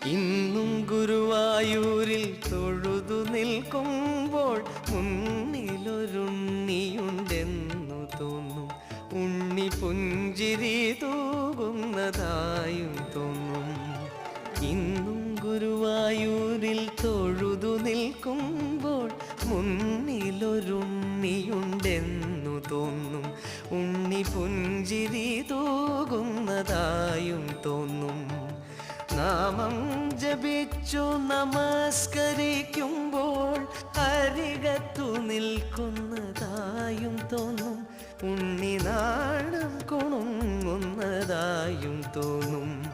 ഇന്നും ഗുരുവായൂരിൽ തൊഴുതു നിൽക്കുമ്പോൾ മുന്നിലൊരുണ്ണിയുണ്ടെന്നു തോന്നും. ഉണ്ണി പുഞ്ചിരി തൂകുന്നതായും തോന്നും. ഇന്നും ഗുരുവായൂരിൽ തൊഴുതു നിൽക്കുമ്പോൾ മുന്നിലൊരുണ്ണിയുണ്ടെന്നു തോന്നും. ഉണ്ണി പുഞ്ചിരി തൂകുന്നതായും തോന്നും. നാമം ജപിച്ചു നമസ്കരിക്കുമ്പോൾ അരികത്തു നിൽക്കുന്നതായും തോന്നും. ഉണ്ണി നാണം കുണുങ്ങുന്നതായും തോന്നും.